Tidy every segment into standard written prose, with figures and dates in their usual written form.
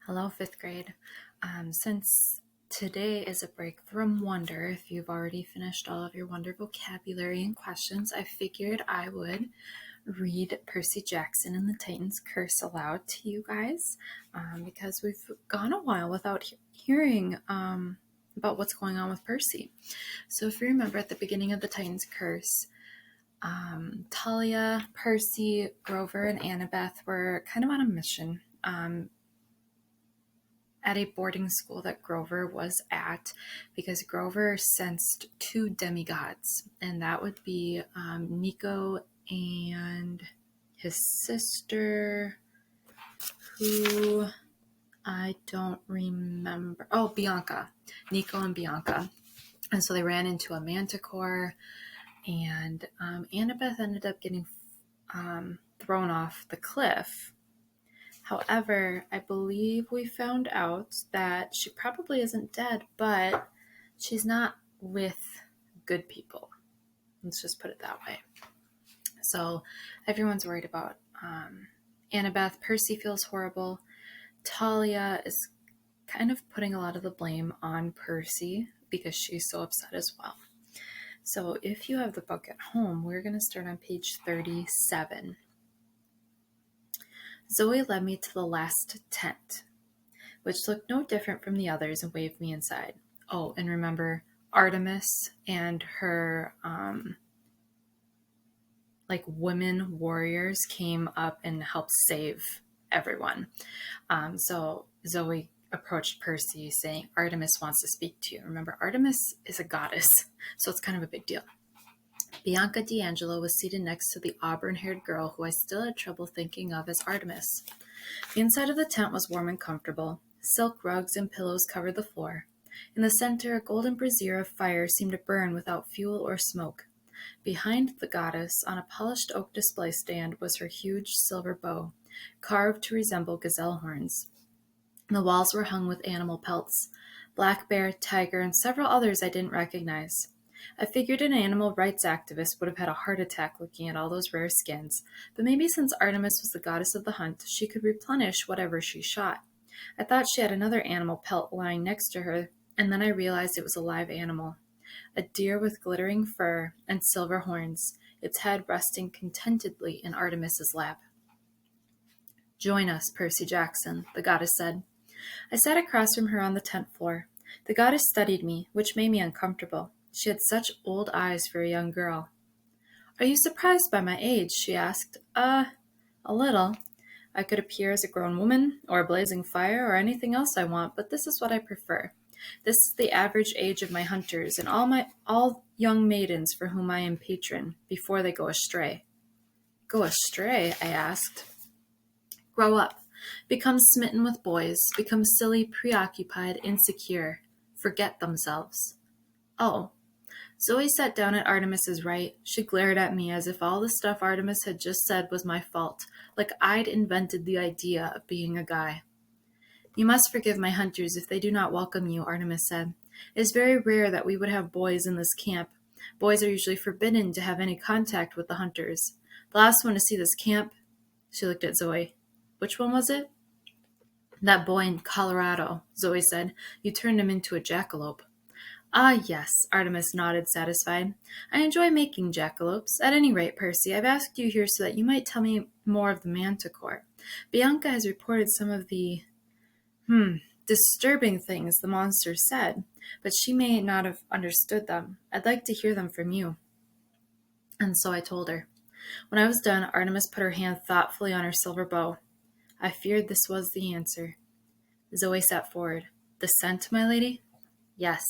Hello, fifth grade. Since today is a break from Wonder, if you've already finished all of your Wonder vocabulary and questions, I figured I would read Percy Jackson and the Titan's Curse aloud to you guys because we've gone a while without hearing about what's going on with Percy. So if you remember at the beginning of the Titan's Curse, Talia, Percy, Grover, and Annabeth were kind of on a mission at a boarding school that Grover was at because Grover sensed two demigods, and that would be Nico and his sister, who I don't remember. Oh, Bianca. Nico and Bianca. And so they ran into a manticore, and Annabeth ended up getting thrown off the cliff. However, I believe we found out that she probably isn't dead, but she's not with good people. Let's just put it that way. So everyone's worried about Annabeth. Percy feels horrible. Talia is kind of putting a lot of the blame on Percy because she's so upset as well. So if you have the book at home, we're going to start on page 37. Zoe led me to the last tent, which looked no different from the others, and waved me inside. Oh, and remember, Artemis and her women warriors came up and helped save everyone. So Zoe approached Percy saying, Artemis wants to speak to you. Remember, Artemis is a goddess, so it's kind of a big deal. Bianca D'Angelo was seated next to the auburn-haired girl who I still had trouble thinking of as Artemis. The inside of the tent was warm and comfortable. Silk rugs and pillows covered the floor. In the center, a golden brazier of fire seemed to burn without fuel or smoke. Behind the goddess, on a polished oak display stand, was her huge silver bow, carved to resemble gazelle horns. The walls were hung with animal pelts, black bear, tiger, and several others I didn't recognize. I figured an animal rights activist would have had a heart attack looking at all those rare skins, but maybe since Artemis was the goddess of the hunt, she could replenish whatever she shot. I thought she had another animal pelt lying next to her, and then I realized it was a live animal. A deer with glittering fur and silver horns, its head resting contentedly in Artemis's lap. Join us, Percy Jackson, the goddess said. I sat across from her on the tent floor. The goddess studied me, which made me uncomfortable. She had such old eyes for a young girl. Are you surprised by my age? She asked. A little. I could appear as a grown woman, or a blazing fire, or anything else I want, but this is what I prefer. This is the average age of my hunters, and all young maidens for whom I am patron, before they go astray. Go astray? I asked. Grow up. Become smitten with boys. Become silly, preoccupied, insecure. Forget themselves. Oh. Zoe sat down at Artemis's right. She glared at me as if all the stuff Artemis had just said was my fault, like I'd invented the idea of being a guy. You must forgive my hunters if they do not welcome you, Artemis said. It is very rare that we would have boys in this camp. Boys are usually forbidden to have any contact with the hunters. The last one to see this camp, she looked at Zoe. Which one was it? That boy in Colorado, Zoe said. You turned him into a jackalope. Ah, yes, Artemis nodded, satisfied. I enjoy making jackalopes. At any rate, Percy, I've asked you here so that you might tell me more of the manticore. Bianca has reported some of the, disturbing things the monster said, but she may not have understood them. I'd like to hear them from you. And so I told her. When I was done, Artemis put her hand thoughtfully on her silver bow. I feared this was the answer. Zoe sat forward. The scent, my lady? Yes.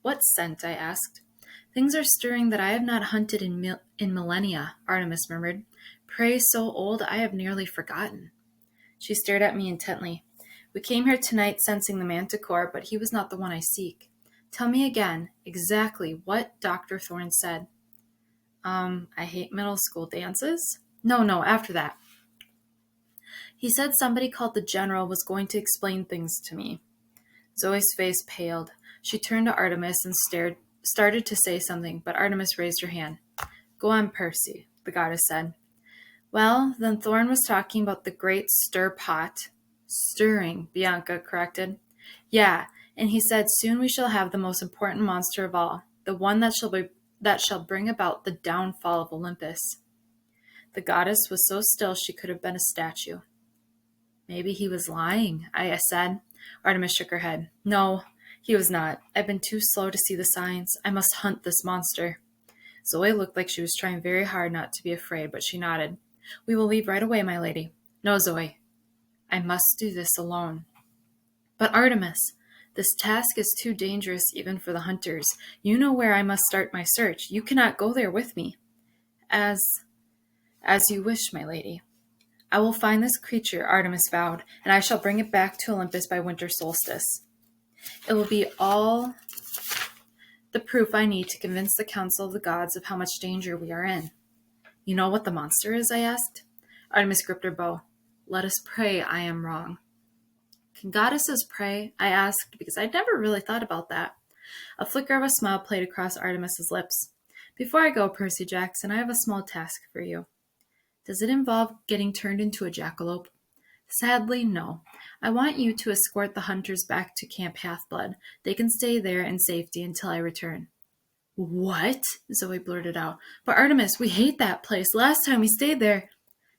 What scent? I asked. Things are stirring that I have not hunted in millennia, Artemis murmured. Prey so old I have nearly forgotten. She stared at me intently. We came here tonight sensing the manticore, but he was not the one I seek. Tell me again exactly what Dr. Thorne said. I hate middle school dances. No, after that. He said somebody called the general was going to explain things to me. Zoe's face paled. She turned to Artemis and started to say something, but Artemis raised her hand. Go on, Percy, the goddess said. Well, then Thorne was talking about the great stir pot. Stirring, Bianca corrected. Yeah, and he said, soon we shall have the most important monster of all, the one that shall bring about the downfall of Olympus. The goddess was so still she could have been a statue. Maybe he was lying, I said. Artemis shook her head. No, he was not. I've been too slow to see the signs. I must hunt this monster. Zoe looked like she was trying very hard not to be afraid, but she nodded. We will leave right away, my lady. No, Zoe. I must do this alone. But Artemis, this task is too dangerous even for the hunters. You know where I must start my search. You cannot go there with me. As you wish, my lady. I will find this creature, Artemis vowed, and I shall bring it back to Olympus by winter solstice. It will be all the proof I need to convince the council of the gods of how much danger we are in. You know what the monster is? I asked. Artemis gripped her bow. Let us pray I am wrong. Can goddesses pray? I asked, because I'd never really thought about that. A flicker of a smile played across Artemis's lips. Before I go, Percy Jackson, I have a small task for you. Does it involve getting turned into a jackalope? Sadly, no. I want you to escort the hunters back to Camp Half-Blood. They can stay there in safety until I return. What? Zoe blurted out. But Artemis, we hate that place. Last time we stayed there.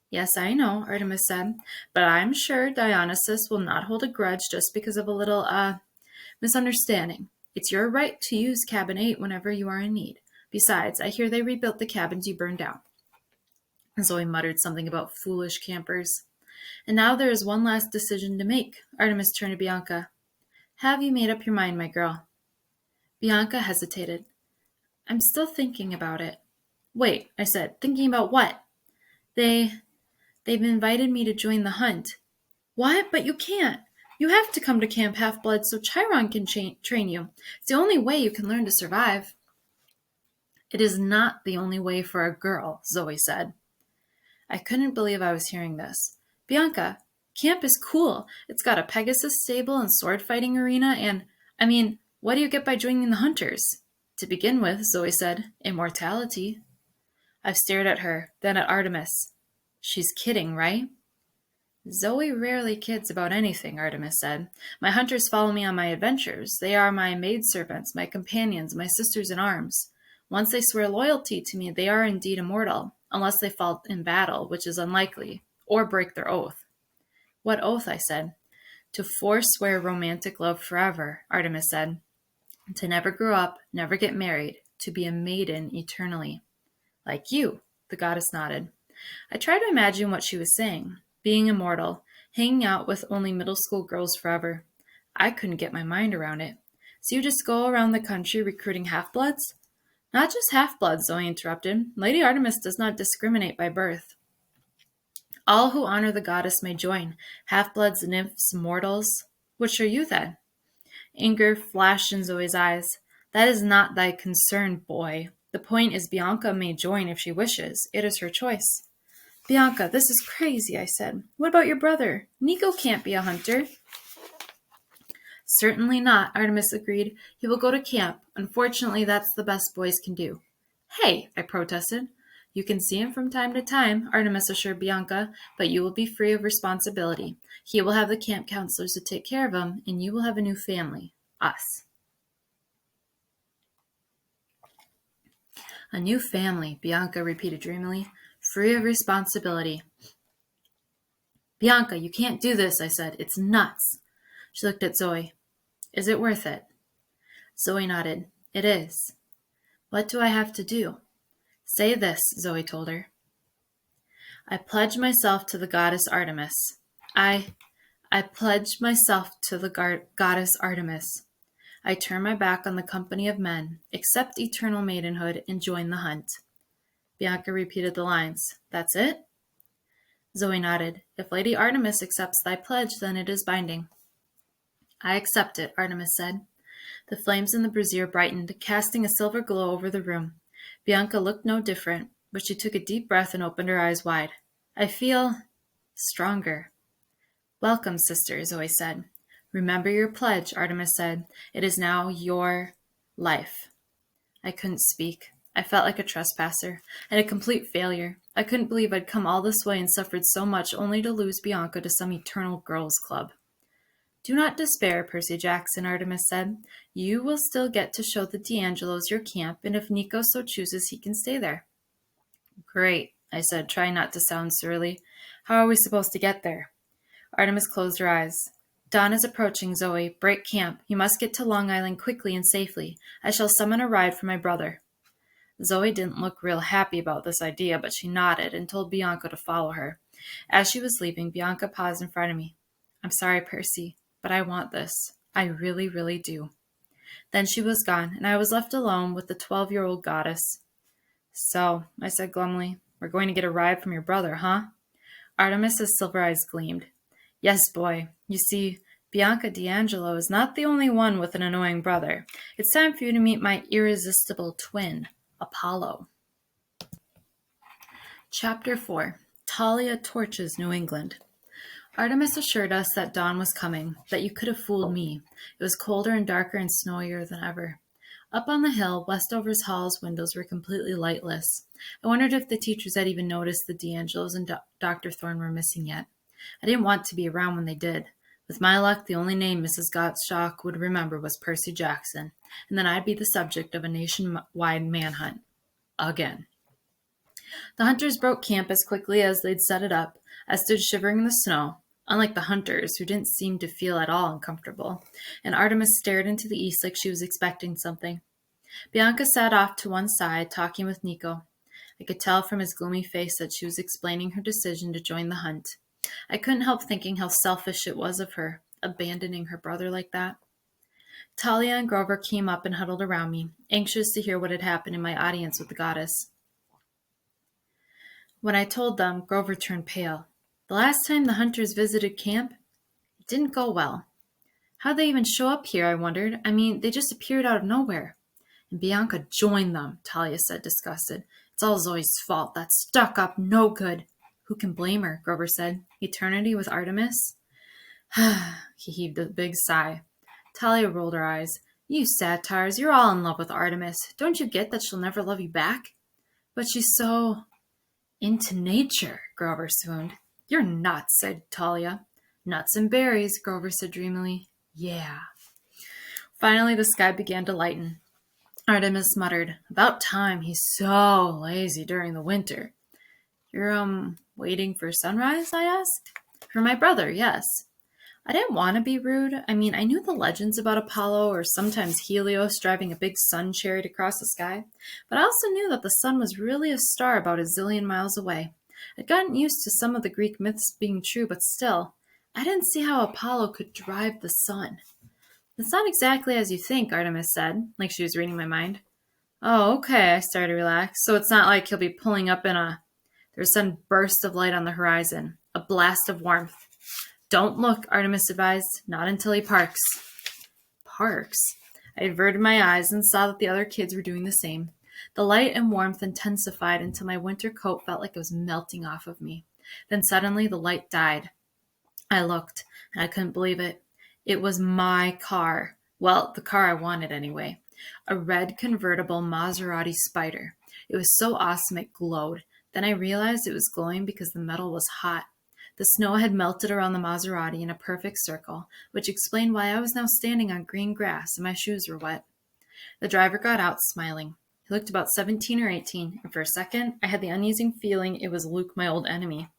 Yes, I know, Artemis said, but I'm sure Dionysus will not hold a grudge just because of a little, misunderstanding. It's your right to use Cabin 8 whenever you are in need. Besides, I hear they rebuilt the cabins you burned down. Zoe muttered something about foolish campers. And now there is one last decision to make. Artemis turned to Bianca. Have you made up your mind, my girl? Bianca hesitated. I'm still thinking about it. Wait, I said, thinking about what? They've invited me to join the hunt. What? But you can't. You have to come to Camp Half-Blood so Chiron can train you. It's the only way you can learn to survive. It is not the only way for a girl, Zoe said. I couldn't believe I was hearing this. Bianca, camp is cool. It's got a Pegasus stable and sword fighting arena and, what do you get by joining the hunters? To begin with, Zoe said, immortality. I stared at her, then at Artemis. She's kidding, right? Zoe rarely kids about anything, Artemis said. My hunters follow me on my adventures. They are my maidservants, my companions, my sisters in arms. Once they swear loyalty to me, they are indeed immortal, unless they fall in battle, which is unlikely, or break their oath. What oath? I said. To forswear romantic love forever, Artemis said. To never grow up, never get married, to be a maiden eternally. Like you, the goddess nodded. I tried to imagine what she was saying. Being immortal, hanging out with only middle school girls forever. I couldn't get my mind around it. So you just go around the country recruiting half-bloods? Not just half-bloods, Zoe interrupted. Lady Artemis does not discriminate by birth. All who honor the goddess may join. Half-bloods, nymphs, mortals. Which are you then? Anger flashed in Zoe's eyes. That is not thy concern, boy. The point is Bianca may join if she wishes. It is her choice. Bianca, this is crazy, I said. What about your brother? Nico can't be a hunter. Certainly not, Artemis agreed. He will go to camp. Unfortunately, that's the best boys can do. Hey, I protested. You can see him from time to time, Artemis assured Bianca, but you will be free of responsibility. He will have the camp counselors to take care of him, and you will have a new family. Us. A new family, Bianca repeated dreamily. Free of responsibility. Bianca, you can't do this, I said. It's nuts. She looked at Zoe. Is it worth it? Zoe nodded. It is. What do I have to do? Say this, Zoe told her. I pledge myself to the goddess Artemis. I pledge myself to the goddess Artemis. I turn my back on the company of men, accept eternal maidenhood, and join the hunt. Bianca repeated the lines. That's it? Zoe nodded. If Lady Artemis accepts thy pledge, then it is binding. I accept it, Artemis said. The flames in the brazier brightened, casting a silver glow over the room. Bianca looked no different, but she took a deep breath and opened her eyes wide. I feel stronger. Welcome, sister, Zoe said. Remember your pledge, Artemis said. It is now your life. I couldn't speak. I felt like a trespasser and a complete failure. I couldn't believe I'd come all this way and suffered so much only to lose Bianca to some eternal girls' club. Do not despair, Percy Jackson, Artemis said. You will still get to show the D'Angelos your camp, and if Nico so chooses, he can stay there. Great, I said, trying not to sound surly. How are we supposed to get there? Artemis closed her eyes. Dawn is approaching, Zoe. Break camp. You must get to Long Island quickly and safely. I shall summon a ride for my brother. Zoe didn't look real happy about this idea, but she nodded and told Bianca to follow her. As she was leaving, Bianca paused in front of me. I'm sorry, Percy, but I want this. I really, really do. Then she was gone, and I was left alone with the 12-year-old goddess. So, I said glumly, we're going to get a ride from your brother, huh? Artemis's silver eyes gleamed. Yes, boy. You see, Bianca D'Angelo is not the only one with an annoying brother. It's time for you to meet my irresistible twin, Apollo. Chapter 4. Talia Torches New England. Artemis assured us that dawn was coming, that you could have fooled me. It was colder and darker and snowier than ever. Up on the hill, Westover's hall's windows were completely lightless. I wondered if the teachers had even noticed the D'Angelos and Dr. Thorne were missing yet. I didn't want to be around when they did. With my luck, the only name Mrs. Gottschalk would remember was Percy Jackson, and then I'd be the subject of a nationwide manhunt. Again. The hunters broke camp as quickly as they'd set it up. I stood shivering in the snow, unlike the hunters, who didn't seem to feel at all uncomfortable, and Artemis stared into the east like she was expecting something. Bianca sat off to one side, talking with Nico. I could tell from his gloomy face that she was explaining her decision to join the hunt. I couldn't help thinking how selfish it was of her, abandoning her brother like that. Talia and Grover came up and huddled around me, anxious to hear what had happened in my audience with the goddess. When I told them, Grover turned pale. The last time the hunters visited camp, it didn't go well. How'd they even show up here, I wondered. I mean, they just appeared out of nowhere. And Bianca joined them, Talia said, disgusted. It's all Zoe's fault. That stuck-up, no good. Who can blame her, Grover said. Eternity with Artemis? He heaved a big sigh. Talia rolled her eyes. You satires, you're all in love with Artemis. Don't you get that she'll never love you back? But she's so into nature, Grover swooned. You're nuts, said Talia. Nuts and berries, Grover said dreamily. Yeah. Finally, the sky began to lighten. Artemis muttered, About time, he's so lazy during the winter. You're, waiting for sunrise, I asked. For my brother, yes. I didn't want to be rude. I mean, I knew the legends about Apollo or sometimes Helios driving a big sun chariot across the sky, but I also knew that the sun was really a star about a zillion miles away. I'd gotten used to some of the Greek myths being true, but still, I didn't see how Apollo could drive the sun. It's not exactly as you think, Artemis said, like she was reading my mind. Oh, okay, I started to relax. So it's not like he'll be pulling up in There's some burst of light on the horizon, a blast of warmth. Don't look, Artemis advised, not until he parks. Parks? I averted my eyes and saw that the other kids were doing the same. The light and warmth intensified until my winter coat felt like it was melting off of me. Then suddenly the light died. I looked, and I couldn't believe it. It was my car. Well, the car I wanted anyway. A red convertible Maserati Spider. It was so awesome it glowed. Then I realized it was glowing because the metal was hot. The snow had melted around the Maserati in a perfect circle, which explained why I was now standing on green grass and my shoes were wet. The driver got out, smiling. He looked about 17 or 18, and for a second, I had the uneasy feeling it was Luke, my old enemy.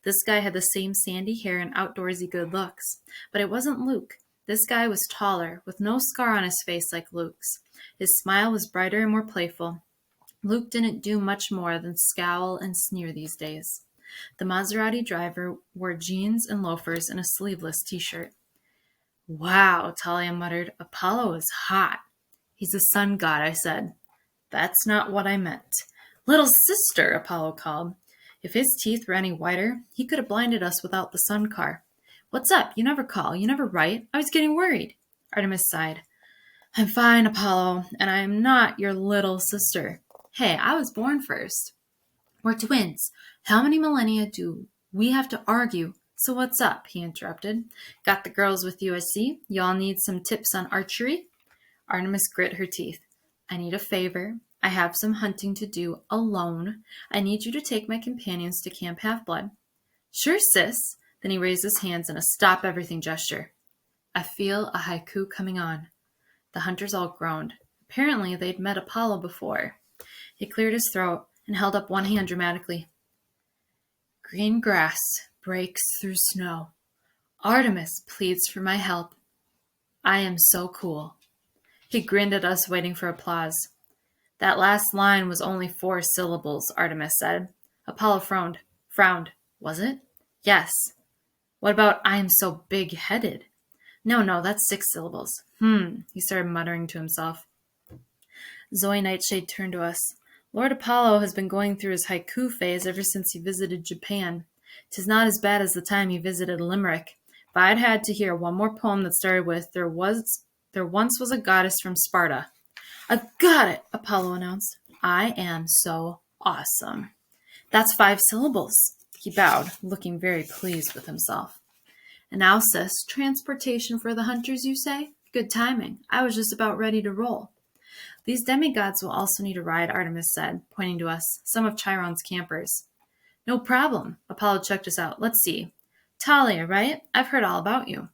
This guy had the same sandy hair and outdoorsy good looks, but it wasn't Luke. This guy was taller, with no scar on his face like Luke's. His smile was brighter and more playful. Luke didn't do much more than scowl and sneer these days. The Maserati driver wore jeans and loafers and a sleeveless t-shirt. Wow, Talia muttered. Apollo is hot. He's a sun god, I said. That's not what I meant. Little sister, Apollo called. If his teeth were any whiter, he could have blinded us without the sun car. What's up? You never call. You never write. I was getting worried. Artemis sighed. I'm fine, Apollo, and I am not your little sister. Hey, I was born first. We're twins. How many millennia do we have to argue? So what's up? He interrupted. Got the girls with you, I see. Y'all need some tips on archery? Artemis grit her teeth. I need a favor. I have some hunting to do alone. I need you to take my companions to Camp Half-Blood. Sure, sis. Then he raised his hands in a stop everything gesture. I feel a haiku coming on. The hunters all groaned. Apparently they'd met Apollo before. He cleared his throat and held up one hand dramatically. Green grass breaks through snow. Artemis pleads for my help. I am so cool. He grinned at us, waiting for applause. That last line was only 4 syllables, Artemis said. Apollo frowned. Was it? Yes. What about I am so big-headed? No, that's 6 syllables. He started muttering to himself. Zoe Nightshade turned to us. Lord Apollo has been going through his haiku phase ever since he visited Japan. 'Tis not as bad as the time he visited Limerick. If I'd had to hear one more poem that started with, There once was a goddess from Sparta. I've got it, Apollo announced. I am so awesome. That's 5 syllables. He bowed, looking very pleased with himself. And now, sis, transportation for the hunters, you say? Good timing. I was just about ready to roll. These demigods will also need a ride, Artemis said, pointing to us, some of Chiron's campers. No problem. Apollo checked us out. Let's see. Talia, right? I've heard all about you.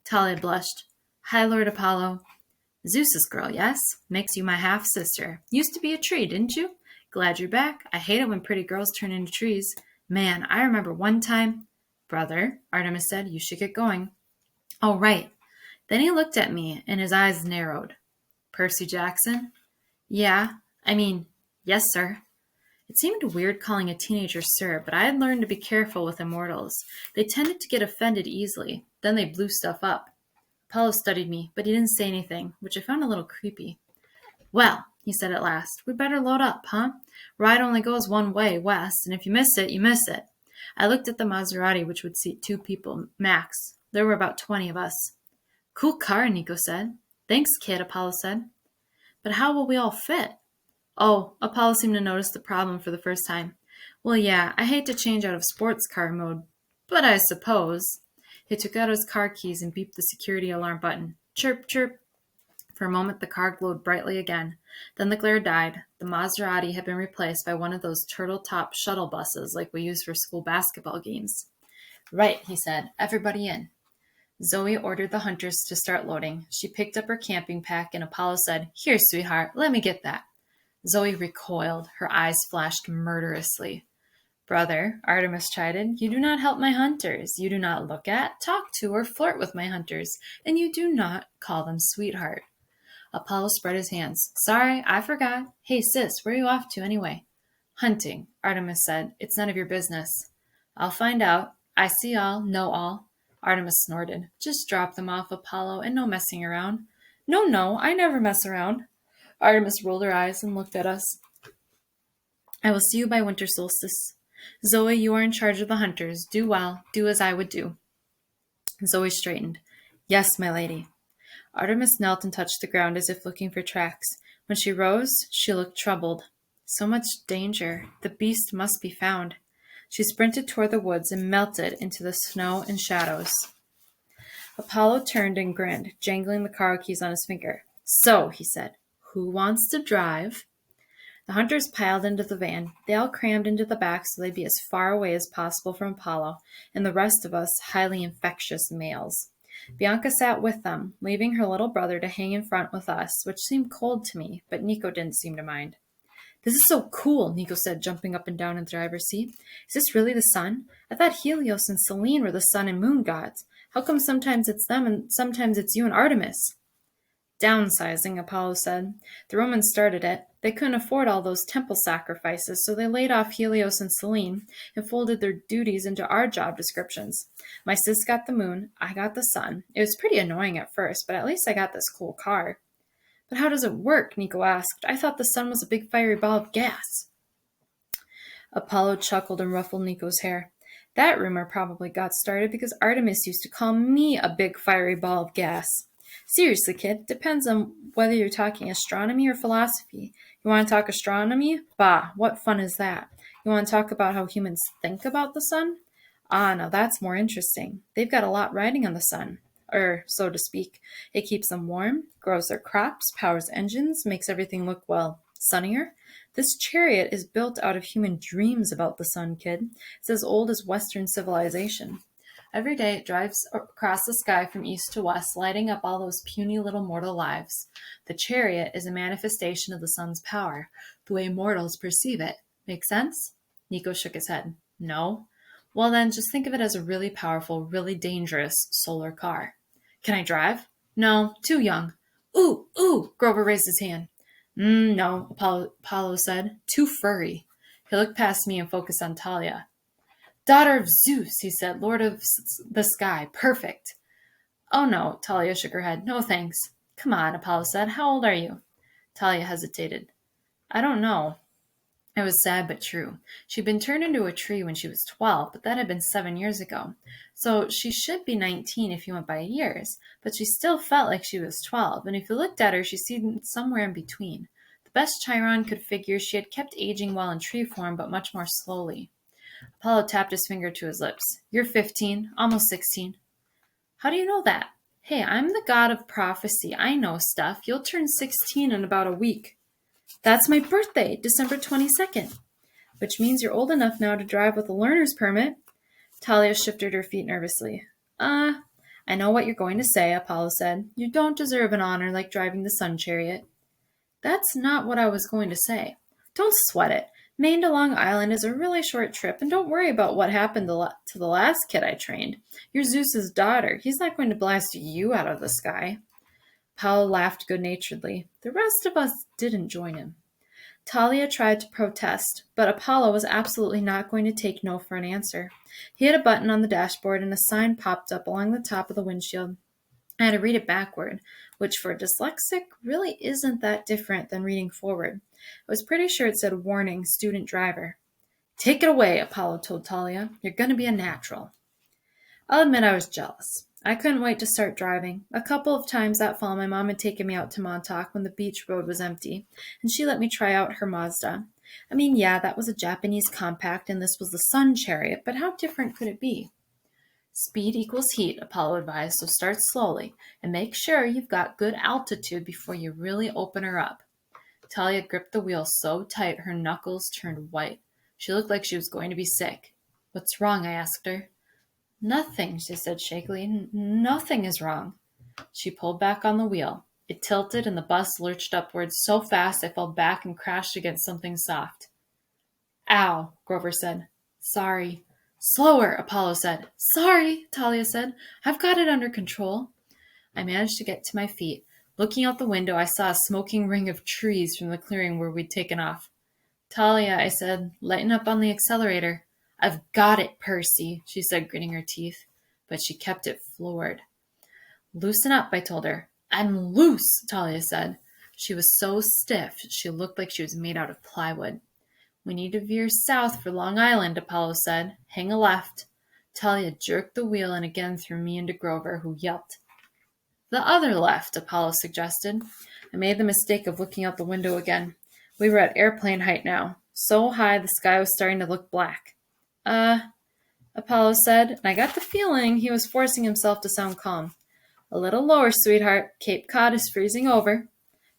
Talia blushed. Hi, Lord Apollo. Zeus's girl, yes? Makes you my half-sister. Used to be a tree, didn't you? Glad you're back. I hate it when pretty girls turn into trees. Man, I remember one time. Brother, Artemis said, you should get going. Oh, right. Then he looked at me, and his eyes narrowed. Percy Jackson? Yeah, yes, sir. It seemed weird calling a teenager sir, but I had learned to be careful with immortals. They tended to get offended easily. Then they blew stuff up. Apollo studied me, but he didn't say anything, which I found a little creepy. Well, he said at last, we'd better load up, huh? Ride only goes one way, west, and if you miss it, you miss it. I looked at the Maserati, which would seat 2 people, max. There were about 20 of us. Cool car, Nico said. Thanks, kid, Apollo said. But how will we all fit? Oh, Apollo seemed to notice the problem for the first time. Well, yeah, I hate to change out of sports car mode, but I suppose. He took out his car keys and beeped the security alarm button. Chirp, chirp. For a moment, the car glowed brightly again. Then the glare died. The Maserati had been replaced by one of those turtle-top shuttle buses like we use for school basketball games. Right, he said. Everybody in. Zoe ordered the hunters to start loading. She picked up her camping pack, and Apollo said, Here, sweetheart, let me get that. Zoe recoiled. Her eyes flashed murderously. Brother, Artemis chided, you do not help my hunters. You do not look at, talk to, or flirt with my hunters, and you do not call them sweetheart. Apollo spread his hands. Sorry, I forgot. Hey, sis, where are you off to anyway? Hunting, Artemis said. It's none of your business. I'll find out. I see all, know all. Artemis snorted. Just drop them off, Apollo, and no messing around. No, I never mess around. Artemis rolled her eyes and looked at us. I will see you by winter solstice. Zoe, you are in charge of the hunters. Do well. Do as I would do. Zoe straightened. Yes, my lady. Artemis knelt and touched the ground as if looking for tracks. When she rose, she looked troubled. So much danger. The beast must be found. She sprinted toward the woods and melted into the snow and shadows. Apollo turned and grinned, jangling the car keys on his finger. So, he said, who wants to drive? The hunters piled into the van. They all crammed into the back so they'd be as far away as possible from Apollo, and the rest of us highly infectious males. Bianca sat with them, leaving her little brother to hang in front with us, which seemed cold to me, but Nico didn't seem to mind. This is so cool, Nico said, jumping up and down in the driver's seat. Is this really the sun? I thought Helios and Selene were the sun and moon gods. How come sometimes it's them and sometimes it's you and Artemis? Downsizing, Apollo said. The Romans started it. They couldn't afford all those temple sacrifices, so they laid off Helios and Selene and folded their duties into our job descriptions. My sis got the moon, I got the sun. It was pretty annoying at first, but at least I got this cool car. But how does it work? Nico asked. I thought the sun was a big fiery ball of gas. Apollo chuckled and ruffled Nico's hair. That rumor probably got started because Artemis used to call me a big fiery ball of gas. Seriously, kid, depends on whether you're talking astronomy or philosophy. You want to talk astronomy? Bah, what fun is that? You want to talk about how humans think about the sun? Ah, now that's more interesting. They've got a lot riding on the sun. So to speak. It keeps them warm, grows their crops, powers engines, makes everything look, well, Sunnier? This chariot is built out of human dreams about the sun, kid. It's as old as Western civilization. Every day it drives across the sky from east to west, lighting up all those puny little mortal lives. The chariot is a manifestation of the sun's power, the way mortals perceive it. Make sense? Nico shook his head. No. Well then, just think of it as a really powerful, really dangerous solar car. Can I drive? No, too young. Ooh, ooh, Grover raised his hand. No, Apollo said. Too furry. He looked past me and focused on Talia. Daughter of Zeus, he said, Lord of the sky. Perfect. Oh no, Talia shook her head. No thanks. Come on, Apollo said. How old are you? Talia hesitated. I don't know. It was sad but true. She'd been turned into a tree when she was 12, but that had been 7 years ago. So she should be 19 if you went by years, but she still felt like she was 12, and if you looked at her, she seemed somewhere in between. The best Chiron could figure she had kept aging while in tree form, but much more slowly. Apollo tapped his finger to his lips. You're 15, almost 16. How do you know that? Hey, I'm the god of prophecy. I know stuff. You'll turn 16 in about a week. That's my birthday, December 22nd. Which means you're old enough now to drive with a learner's permit. Talia shifted her feet nervously. I know what you're going to say, Apollo said. You don't deserve an honor like driving the sun chariot. That's not what I was going to say. Don't sweat it. Maine to Long Island is a really short trip, and don't worry about what happened to the last kid I trained. You're Zeus's daughter. He's not going to blast you out of the sky. Apollo laughed good-naturedly. The rest of us didn't join him. Talia tried to protest, but Apollo was absolutely not going to take no for an answer. He hit a button on the dashboard, and a sign popped up along the top of the windshield. I had to read it backward, which for a dyslexic really isn't that different than reading forward. I was pretty sure it said, Warning, student driver. Take it away, Apollo told Talia. You're going to be a natural. I'll admit I was jealous. I couldn't wait to start driving. A couple of times that fall, my mom had taken me out to Montauk when the beach road was empty, and she let me try out her Mazda. I mean, yeah, that was a Japanese compact, and this was the Sun Chariot, but how different could it be? Speed equals heat, Apollo advised, so start slowly, and make sure you've got good altitude before you really open her up. Talia gripped the wheel so tight her knuckles turned white. She looked like she was going to be sick. What's wrong? I asked her. Nothing, she said shakily. Nothing is wrong. She pulled back on the wheel. It tilted and the bus lurched upwards so fast I fell back and crashed against something soft. Ow, Grover said. Sorry. Slower, Apollo said. Sorry, Talia said. I've got it under control. I managed to get to my feet. Looking out the window, I saw a smoking ring of trees from the clearing where we'd taken off. Talia, I said, lighten up on the accelerator. I've got it, Percy, she said, gritting her teeth. But she kept it floored. Loosen up, I told her. I'm loose, Talia said. She was so stiff, she looked like she was made out of plywood. We need to veer south for Long Island, Apollo said. Hang a left. Talia jerked the wheel and again threw me into Grover, who yelped. The other left, Apollo suggested. I made the mistake of looking out the window again. We were at airplane height now. So high the sky was starting to look black. Apollo said, and I got the feeling he was forcing himself to sound calm. A little lower, sweetheart. Cape Cod is freezing over.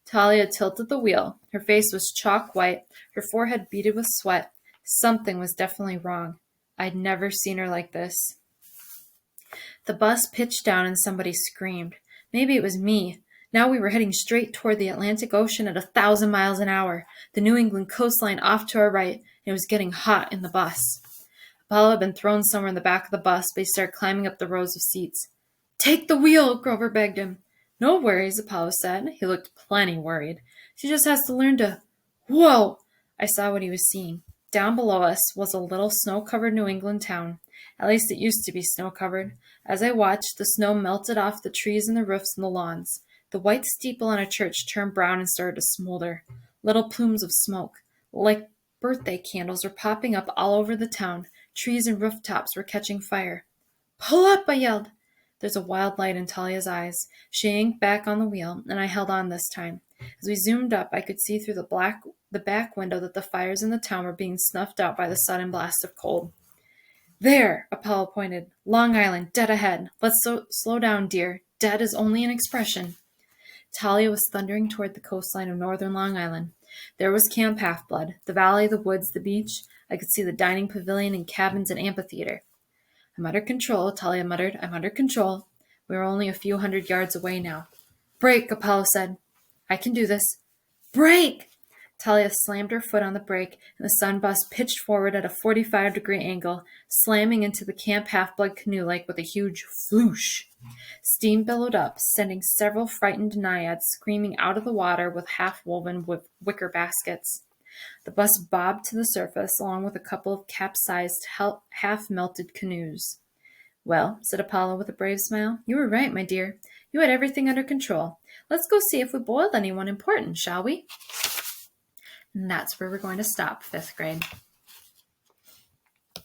Talia tilted the wheel. Her face was chalk white, her forehead beaded with sweat. Something was definitely wrong. I'd never seen her like this. The bus pitched down and somebody screamed. Maybe it was me. Now we were heading straight toward the Atlantic Ocean at 1,000 miles an hour, the New England coastline off to our right, and it was getting hot in the bus. Apollo had been thrown somewhere in the back of the bus, but he started climbing up the rows of seats. Take the wheel, Grover begged him. No worries, Apollo said. He looked plenty worried. She just has to learn to... Whoa! I saw what he was seeing. Down below us was a little snow-covered New England town. At least it used to be snow-covered. As I watched, the snow melted off the trees and the roofs and the lawns. The white steeple on a church turned brown and started to smolder. Little plumes of smoke, like birthday candles, were popping up all over the town. Trees and rooftops were catching fire. Pull up, I yelled. There's a wild light in Talia's eyes. She yanked back on the wheel, and I held on this time. As we zoomed up, I could see through the back window that the fires in the town were being snuffed out by the sudden blast of cold. There, Apollo pointed. Long Island, dead ahead. Let's slow down, dear. Dead is only an expression. Talia was thundering toward the coastline of northern Long Island. There was Camp Half-Blood, the valley, the woods, the beach. I could see the dining pavilion and cabins and amphitheater. I'm under control, Talia muttered. I'm under control. We were only a few hundred yards away now. Brake, Apollo said. I can do this. Brake! Talia slammed her foot on the brake, and the sun bus pitched forward at a 45-degree angle, slamming into the Camp Half-Blood canoe like with a huge floosh. Steam billowed up, sending several frightened naiads screaming out of the water with half-woven wicker baskets. The bus bobbed to the surface, along with a couple of capsized, half-melted canoes. Well, said Apollo with a brave smile, you were right, my dear. You had everything under control. Let's go see if we boiled anyone important, shall we? And that's where we're going to stop, 5th grade.